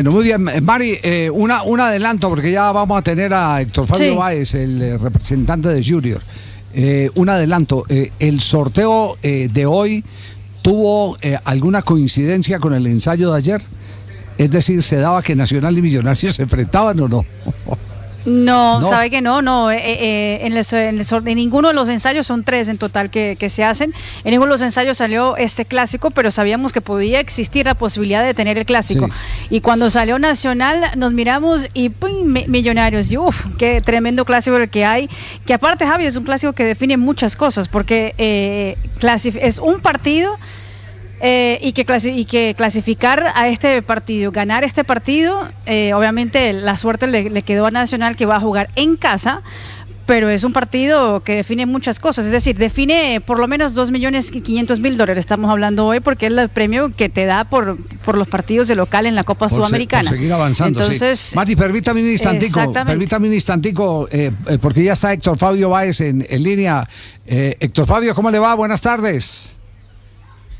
Bueno, muy bien, Mari, un adelanto porque ya vamos a tener a Héctor Fabio Báez, el representante de Junior. Un adelanto, el sorteo de hoy tuvo alguna coincidencia con el ensayo de ayer, es decir, ¿se daba que Nacional y Millonarios se enfrentaban o no? No, sabe que no. En ninguno de los ensayos, son 3 en total que se hacen, en ninguno de los ensayos salió este clásico, pero sabíamos que podía existir la posibilidad de tener el clásico. Sí. Y cuando salió Nacional, nos miramos y ¡pum! Millonarios, y qué tremendo clásico el que hay, que aparte, Javi, es un clásico que define muchas cosas, porque es un partido. Y que clasificar a este partido, ganar este partido, obviamente la suerte le quedó a Nacional, que va a jugar en casa, pero es un partido que define muchas cosas, es decir, define por lo menos $2.500.000, estamos hablando hoy, porque es el premio que te da por los partidos de local en la Copa Sudamericana. Por seguir avanzando. Entonces, sí. Mati, permítame un instantico, porque ya está Héctor Fabio Báez en línea. Héctor Fabio, ¿cómo le va? Buenas tardes.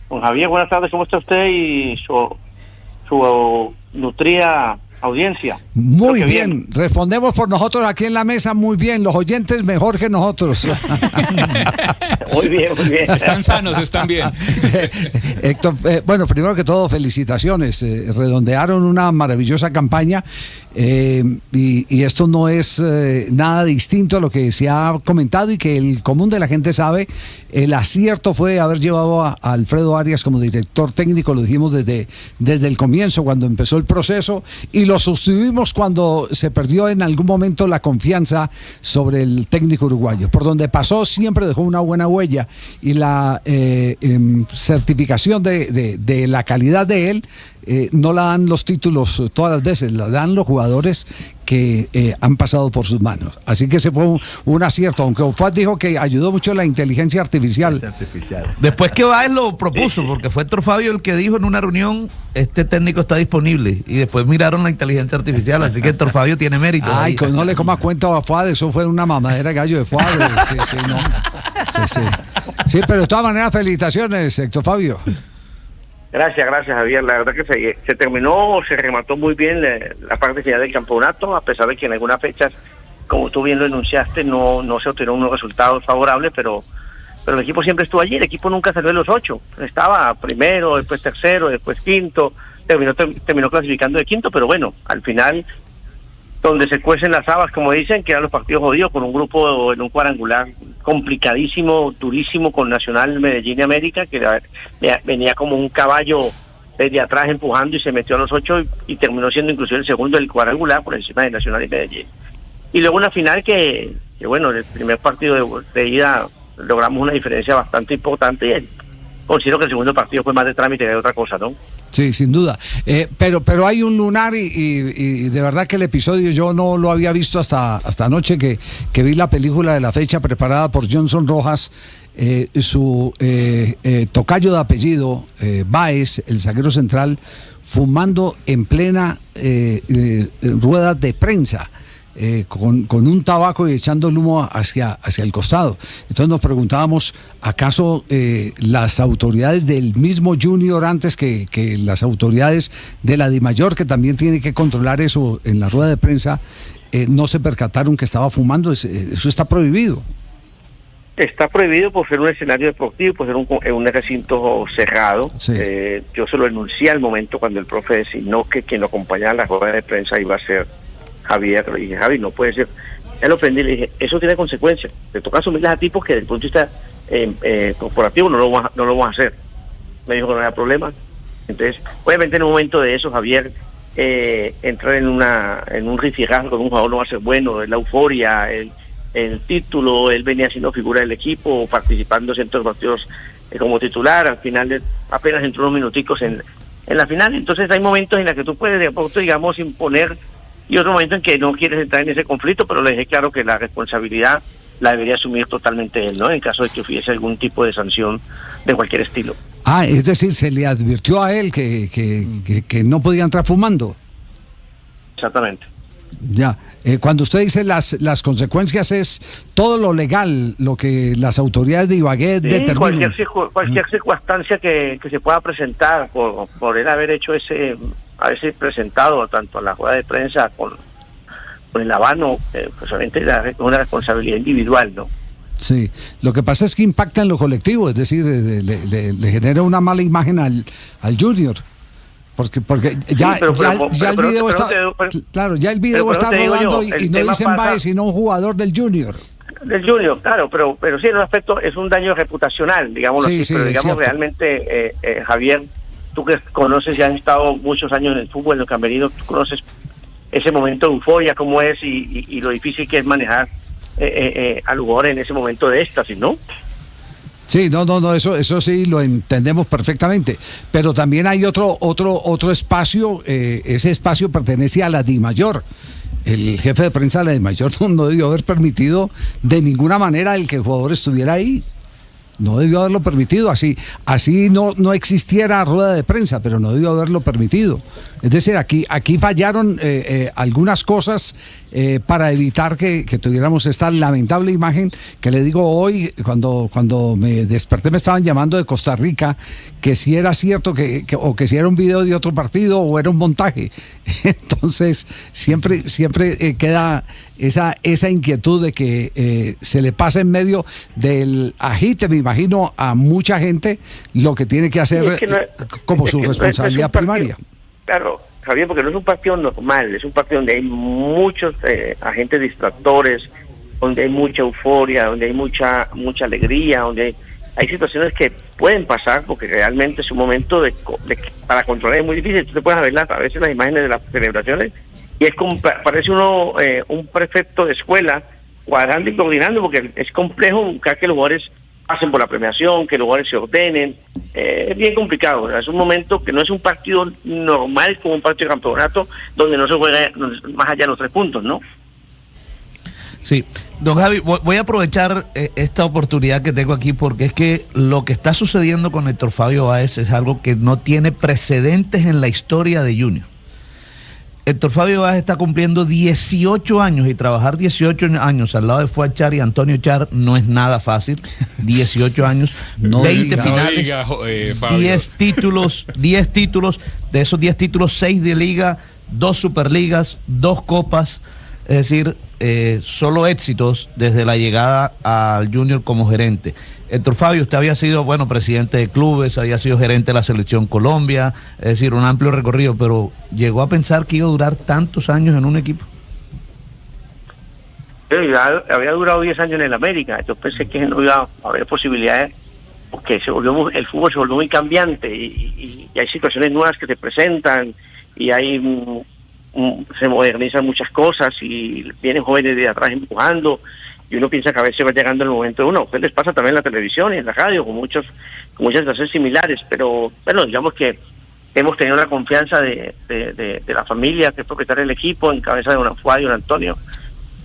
Don Javier, buenas tardes, ¿cómo está usted y su nutrida audiencia? Muy bien, respondemos por nosotros aquí en la mesa, muy bien, los oyentes mejor que nosotros. Muy bien, muy bien. Están sanos, están bien. Héctor, bueno, primero que todo, felicitaciones, redondearon una maravillosa campaña. Y esto no es nada distinto a lo que se ha comentado y que el común de la gente sabe. El acierto fue haber llevado a Alfredo Arias como director técnico, lo dijimos desde el comienzo, cuando empezó el proceso, y lo sustituimos cuando se perdió en algún momento la confianza sobre el técnico uruguayo. Por donde pasó siempre dejó una buena huella, y la certificación de la calidad de él no la dan los títulos todas las veces, la dan los jugadores que han pasado por sus manos. Así que ese fue un acierto, aunque Ofad dijo que ayudó mucho la inteligencia artificial. Después que Báez lo propuso, porque fue Héctor Fabio el que dijo en una reunión, este técnico está disponible, y después miraron la inteligencia artificial, así que Héctor Fabio tiene mérito. Ay, que no le coma cuenta a Ofad, eso fue una mamadera gallo de Ofad. Sí, pero de todas maneras, felicitaciones, Héctor Fabio. Gracias, Javier. La verdad que se terminó, se remató muy bien la parte final del campeonato, a pesar de que en algunas fechas, como tú bien lo enunciaste, no se obtuvieron unos resultados favorables, pero el equipo siempre estuvo allí. El equipo nunca salió de los 8, estaba primero, después tercero, después quinto, terminó clasificando de quinto, pero bueno, al final, donde se cuecen las habas, como dicen, que eran los partidos jodidos, con un grupo en un cuadrangular complicadísimo, durísimo, con Nacional, Medellín y América, que venía como un caballo desde atrás empujando y se metió a los 8 y terminó siendo inclusive el segundo del cuadrangular por encima de Nacional y Medellín. Y luego una final que bueno, en el primer partido de ida logramos una diferencia bastante importante, y considero que el segundo partido fue más de trámite que de otra cosa, ¿no? Sí, sin duda. Pero hay un lunar y de verdad que el episodio yo no lo había visto hasta anoche que vi la película de la fecha preparada por Johnson Rojas, su tocayo de apellido, Báez, el zaguero central, fumando en plena rueda de prensa. Con un tabaco y echando el humo hacia el costado. Entonces nos preguntábamos, ¿acaso las autoridades del mismo Junior, antes que las autoridades de la DIMAYOR, que también tiene que controlar eso en la rueda de prensa, no se percataron que estaba fumando? Eso está prohibido. Está prohibido por ser un escenario deportivo, por ser un recinto cerrado. Sí. Yo se lo enuncié al momento cuando el profe designó que quien lo acompañaba en la rueda de prensa iba a ser Javier. Le dije, Javi, no puede ser. Ya lo ofendí, le dije, eso tiene consecuencias. Te toca asumirlas a ti, porque desde el punto de vista corporativo no lo vamos a hacer. Me dijo que no había problema. Entonces, obviamente en un momento de eso, Javier, entrar en un rifirraje con un jugador no va a ser bueno. La euforia, el título, él venía siendo figura del equipo, participando en centros partidos como titular. Al final apenas entró unos minuticos en la final. Entonces hay momentos en los que tú puedes, de pronto, digamos, imponer, y otro momento en que no quieres entrar en ese conflicto, pero le dejé claro que la responsabilidad la debería asumir totalmente él, ¿no? En caso de que hubiese algún tipo de sanción de cualquier estilo. Es decir, se le advirtió a él que no podía entrar fumando. Exactamente. Ya. Cuando usted dice las consecuencias, es todo lo legal, lo que las autoridades de Ibagué determinan. Cualquier circunstancia que se pueda presentar por él haber hecho haberse presentado tanto a la rueda de prensa con el habano, pues obviamente es una responsabilidad individual, ¿no? Sí, lo que pasa es que impacta en lo colectivo, es decir, le genera una mala imagen al Junior. Porque ya el video está, claro, ya el video está rodando y no dicen Báez, sino un jugador del Junior. Del Junior, claro, pero sí, en un aspecto es un daño reputacional, digamos así, pero digamos realmente, Javier, tú que conoces y has estado muchos años en el fútbol, en los camerinos, tú conoces ese momento de euforia, cómo es y lo difícil que es manejar al jugador en ese momento de éxtasis, ¿no? Sí, no, eso sí lo entendemos perfectamente, pero también hay otro espacio, ese espacio pertenece a la DIMAYOR. El jefe de prensa de la DIMAYOR no debió haber permitido de ninguna manera el que el jugador estuviera ahí. No debió haberlo permitido, así no existiera rueda de prensa, pero no debió haberlo permitido. Es decir, aquí fallaron algunas cosas para evitar que tuviéramos esta lamentable imagen que le digo hoy, cuando me desperté me estaban llamando de Costa Rica, que si era cierto o que si era un video de otro partido o era un montaje. Entonces siempre queda esa inquietud de que se le pasa en medio del agite, me imagino, a mucha gente lo que tiene que hacer como su responsabilidad primaria. Claro, Javier, porque no es un partido normal, es un partido donde hay muchos agentes distractores, donde hay mucha euforia, donde hay mucha alegría, donde hay situaciones que pueden pasar, porque realmente es un momento para controlar es muy difícil. Tú te puedes ver a veces las imágenes de las celebraciones y es como parece uno un prefecto de escuela cuadrando y coordinando, porque es complejo buscar que los jugadores pasen por la premiación, que los jugadores se ordenen. Es bien complicado, ¿verdad? Es un momento que no es un partido normal como un partido de campeonato donde no se juega más allá de los 3 puntos, ¿no? Sí, don Javi, voy a aprovechar esta oportunidad que tengo aquí, porque es que lo que está sucediendo con Héctor Fabio Báez es algo que no tiene precedentes en la historia de Junior. Héctor Fabio Báez está cumpliendo 18 años y trabajar 18 años al lado de Fuad Char y Antonio Char no es nada fácil. 18 años, 20 finales, 10 títulos, de esos 10 títulos, 6 de liga, 2 superligas, 2 copas, es decir, solo éxitos desde la llegada al Junior como gerente. Héctor Fabio, usted había sido, presidente de clubes, había sido gerente de la Selección Colombia, es decir, un amplio recorrido, pero ¿llegó a pensar que iba a durar tantos años en un equipo? Había durado 10 años en el América, yo pensé que no iba a haber posibilidades, porque el fútbol se volvió muy cambiante y hay situaciones nuevas que se presentan y se modernizan muchas cosas y vienen jóvenes de atrás empujando. Y uno piensa que a veces va llegando el momento de uno. A ustedes les pasa también en la televisión y en la radio, con muchas situaciones similares, pero bueno, digamos que hemos tenido la confianza de la familia que es propietaria del equipo, en cabeza de don Fuad y don Antonio,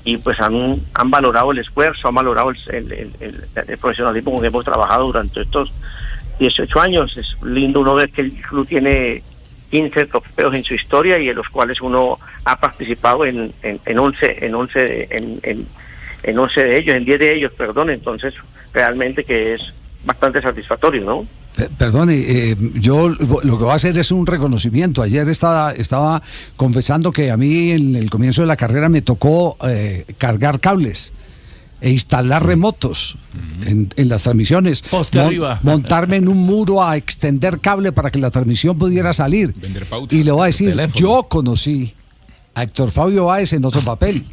y pues han valorado el esfuerzo, han valorado el profesionalismo con que hemos trabajado durante estos 18 años. Es lindo uno ver que el club tiene 15 trofeos en su historia y en los cuales uno ha participado en 11 de ellos, en 10 de ellos, perdón, entonces realmente que es bastante satisfactorio, ¿no? Perdone, yo lo que voy a hacer es un reconocimiento. Ayer estaba confesando que a mí en el comienzo de la carrera me tocó cargar cables e instalar remotos en las transmisiones, montarme en un muro a extender cable para que la transmisión pudiera salir. Y le voy a decir, yo conocí a Héctor Fabio Báez en otro papel.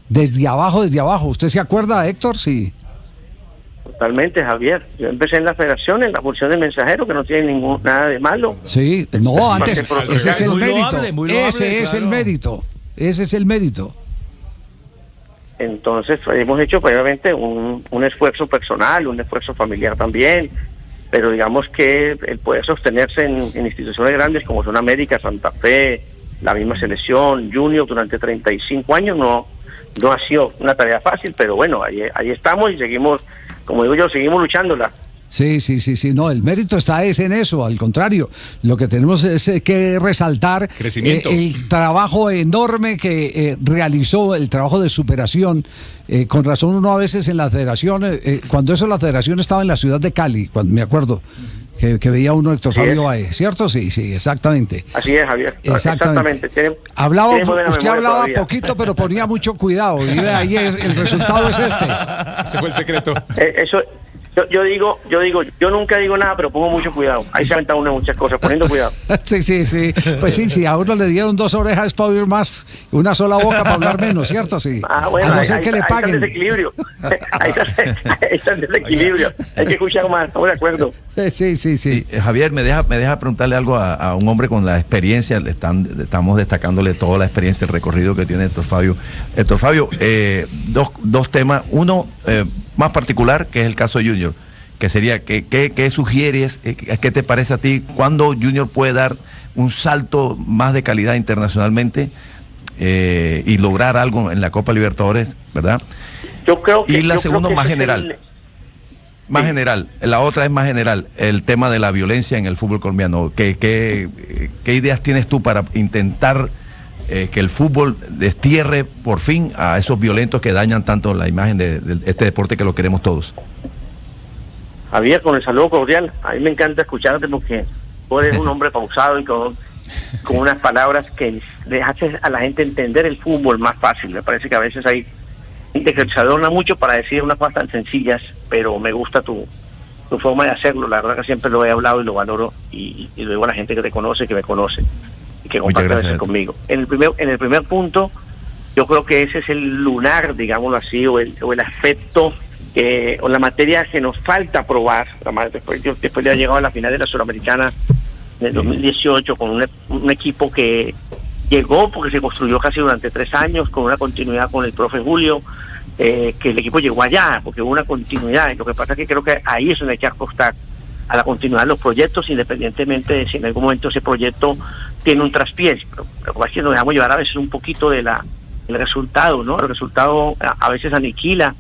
Desde abajo. ¿Usted se acuerda, Héctor? Sí. Totalmente, Javier. Yo empecé en la federación, en la función de mensajero, que no tiene nada de malo. Sí, no, antes, ese es el mérito. Ese es el mérito. Entonces, hemos hecho, obviamente, un esfuerzo personal, un esfuerzo familiar también, pero digamos que el poder sostenerse en instituciones grandes como son América, Santa Fe, la misma selección, Junior, durante 35 años, no ha sido una tarea fácil, pero bueno, ahí estamos y seguimos, como digo yo, seguimos luchándola. Sí, no, el mérito está en eso, al contrario, lo que tenemos es que resaltar el trabajo enorme que realizó, el trabajo de superación. Con razón uno a veces en la federación, cuando la federación estaba en la ciudad de Cali, cuando me acuerdo, que veía uno Héctor Fabio Báez, ¿cierto? Sí, exactamente. Así es, Javier. Exactamente. Usted hablaba poquito, pero ponía mucho cuidado. Y ahí el resultado es este. Ese fue el secreto. Yo nunca digo nada, pero pongo mucho cuidado. Ahí se aventa uno muchas cosas, poniendo cuidado. Sí. Pues sí, a uno le dieron 2 orejas para oír más, una sola boca para hablar menos, ¿cierto? Sí. Bueno, a no ser que le paguen. Ahí está el desequilibrio. Hay que escuchar más, estamos de acuerdo. Sí. Javier, me deja preguntarle algo a un hombre con la experiencia. Estamos destacándole toda la experiencia, el recorrido que tiene Héctor Fabio. Héctor Fabio, dos temas. Uno más particular, que es el caso de Junior, que sería, ¿qué sugieres? ¿Qué te parece a ti? ¿Cuándo Junior puede dar un salto más de calidad internacionalmente y lograr algo en la Copa Libertadores, verdad? Yo creo que... Y la segunda más general. Más general, la otra es más general, el tema de la violencia en el fútbol colombiano. ¿Qué ideas tienes tú para intentar que el fútbol destierre por fin a esos violentos que dañan tanto la imagen de este deporte que lo queremos todos? Javier, con el saludo cordial, a mí me encanta escucharte porque tú eres un hombre pausado y con unas palabras que le haces a la gente entender el fútbol más fácil. Me parece que a veces hay gente que se adorna mucho para decir unas cosas tan sencillas, pero me gusta tu forma de hacerlo. La verdad que siempre lo he hablado y lo valoro y lo digo a la gente que te conoce, que me conoce y que comparte a veces conmigo. En el primer punto, yo creo que ese es el lunar, digámoslo así, o el aspecto o la materia que nos falta probar. Después de haber llegado a la final de la Suramericana en el 2018 con un equipo que llegó porque se construyó casi durante 3 años con una continuidad con el profe Julio, que el equipo llegó allá porque hubo una continuidad. Y lo que pasa es que creo que ahí es donde hay que apostar a la continuidad de los proyectos, independientemente de si en algún momento ese proyecto tiene un traspié. Pero es que nos dejamos llevar a veces un poquito del resultado, ¿no? El resultado a veces aniquila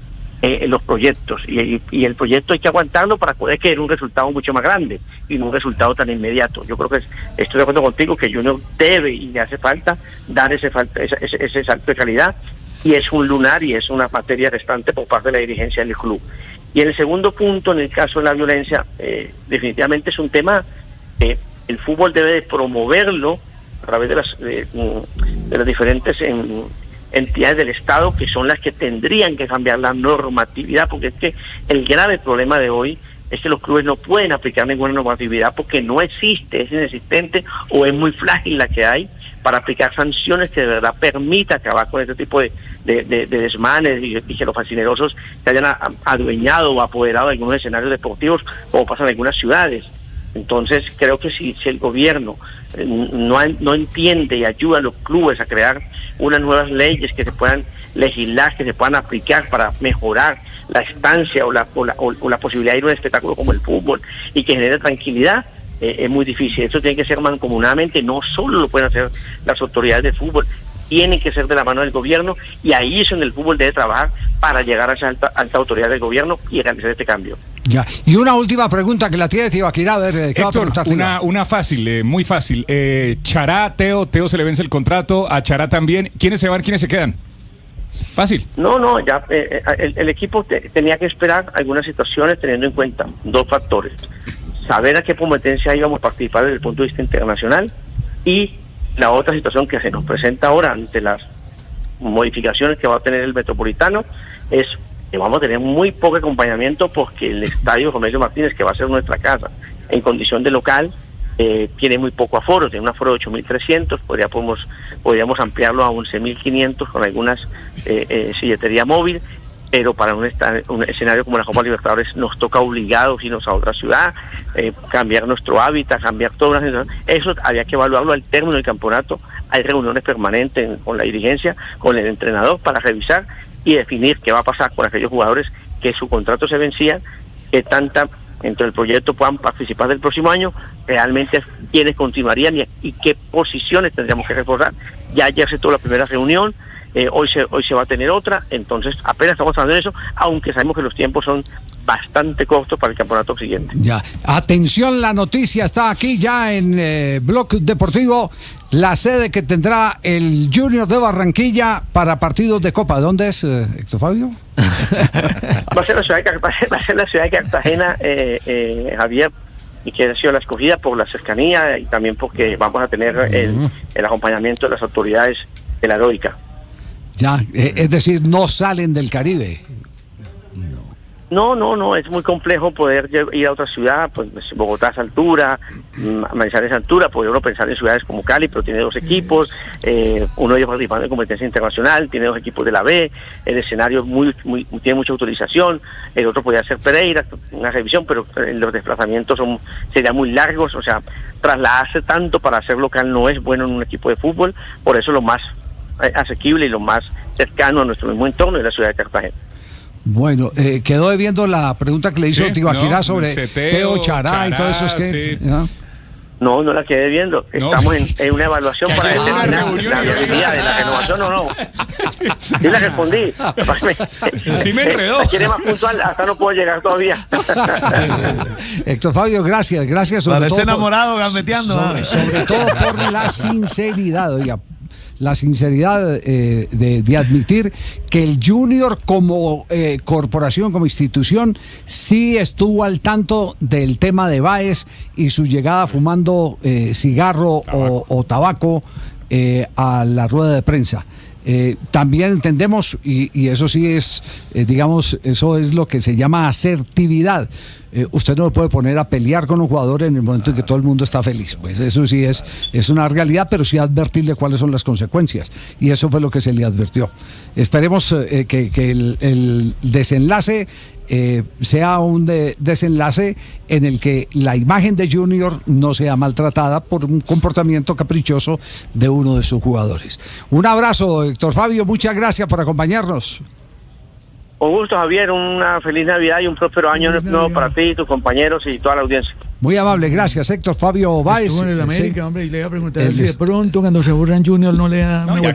los proyectos y el proyecto hay que aguantarlo para poder querer un resultado mucho más grande y no un resultado tan inmediato. Yo creo que estoy de acuerdo contigo que Junior debe y le hace falta dar ese salto de calidad, y es un lunar y es una materia restante por parte de la dirigencia del club. Y en el segundo punto, en el caso de la violencia, definitivamente es un tema que el fútbol debe de promoverlo a través de las diferentes entidades del Estado, que son las que tendrían que cambiar la normatividad, porque es que el grave problema de hoy es que los clubes no pueden aplicar ninguna normatividad porque no existe, es inexistente o es muy frágil la que hay para aplicar sanciones que de verdad permita acabar con este tipo de desmanes y que los fascinerosos se hayan adueñado o apoderado de algunos escenarios deportivos, como pasa en algunas ciudades. Entonces creo que si el gobierno no entiende y ayuda a los clubes a crear unas nuevas leyes que se puedan legislar, que se puedan aplicar para mejorar la estancia o la posibilidad de ir a un espectáculo como el fútbol y que genere tranquilidad, es muy difícil. Esto tiene que ser mancomunadamente, no solo lo pueden hacer las autoridades de fútbol, tienen que ser de la mano del gobierno, y ahí es donde el fútbol debe trabajar para llegar a esa alta autoridad del gobierno y realizar este cambio. Ya. Y una última pregunta que la tiene Tibaquirá, a ver, ¿qué Héctor, va a preguntar? una fácil, muy fácil. Chará, Teo se le vence el contrato, a Chará también. ¿Quiénes se van, quiénes se quedan? Fácil. No, ya el equipo tenía que esperar algunas situaciones teniendo en cuenta 2 factores. Saber a qué competencia íbamos a participar desde el punto de vista internacional, y la otra situación que se nos presenta ahora ante las modificaciones que va a tener el Metropolitano es que vamos a tener muy poco acompañamiento porque el estadio Romelio Martínez, que va a ser nuestra casa en condición de local, tiene muy poco aforo, tiene un aforo de 8.300, podríamos ampliarlo a 11.500 con algunas silletería móvil, pero para un escenario como la Copa Libertadores nos toca obligados irnos a otra ciudad, cambiar nuestro hábitat, cambiar todo. Eso había que evaluarlo al término del campeonato. Hay reuniones permanentes con la dirigencia, con el entrenador, para revisar y definir qué va a pasar con aquellos jugadores que su contrato se vencía, que dentro del proyecto puedan participar del próximo año, realmente quiénes continuarían y qué posiciones tendríamos que reforzar. Ya ayer se tuvo la primera reunión, hoy se va a tener otra, entonces apenas estamos hablando de eso, aunque sabemos que los tiempos son bastante cortos para el campeonato siguiente. Ya, atención, la noticia está aquí ya en Blog Deportivo, la sede que tendrá el Junior de Barranquilla para partidos de Copa. ¿Dónde es, Héctor Fabio? Va a ser la ciudad de Cartagena, Javier. y que ha sido la escogida por la cercanía y también porque vamos a tener el acompañamiento de las autoridades de la Heroica. Ya, es decir, no salen del Caribe. No, es muy complejo poder ir a otra ciudad, pues Bogotá a esa altura, Manizales a esa altura, podría uno pensar en ciudades como Cali, pero tiene 2 equipos, uno de ellos participando en competencia internacional, tiene 2 equipos de la B, el escenario tiene mucha utilización, el otro podría ser Pereira, una revisión, pero los desplazamientos serían muy largos, o sea, trasladarse tanto para hacer local no es bueno en un equipo de fútbol, por eso lo más asequible y lo más cercano a nuestro mismo entorno es la ciudad de Cartagena. Bueno, quedó debiendo la pregunta que le hizo Tibaquirá sobre Teo, Chará y todo eso. Es que, sí. No la quedé viendo. Estamos en una evaluación para determinar la viabilidad de la renovación o no. Sí la respondí. Sí me enredó. Quiere más puntual, hasta no puedo llegar todavía. Héctor Fabio, gracias. Sobre Parece todo enamorado gambeteando. Sobre todo por la sinceridad, oiga. La sinceridad de admitir que el Junior como corporación, como institución, sí estuvo al tanto del tema de Báez y su llegada fumando cigarro o tabaco a la rueda de prensa. También entendemos, y eso sí es, digamos, eso es lo que se llama asertividad. Usted no lo puede poner a pelear con un jugador en el momento en que todo el mundo está feliz. Pues eso sí es una realidad, pero sí advertirle cuáles son las consecuencias. Y eso fue lo que se le advirtió. Esperemos que el desenlace sea un desenlace en el que la imagen de Junior no sea maltratada por un comportamiento caprichoso de uno de sus jugadores. Un abrazo, Héctor Fabio, muchas gracias por acompañarnos. Con gusto, Javier, una feliz Navidad y un próspero año nuevo para ti, tus compañeros y toda la audiencia. Muy amable, gracias, Héctor Fabio Báez. Estuvo en el América, hombre, y le iba a preguntar si de pronto cuando se aburran Junior no le da una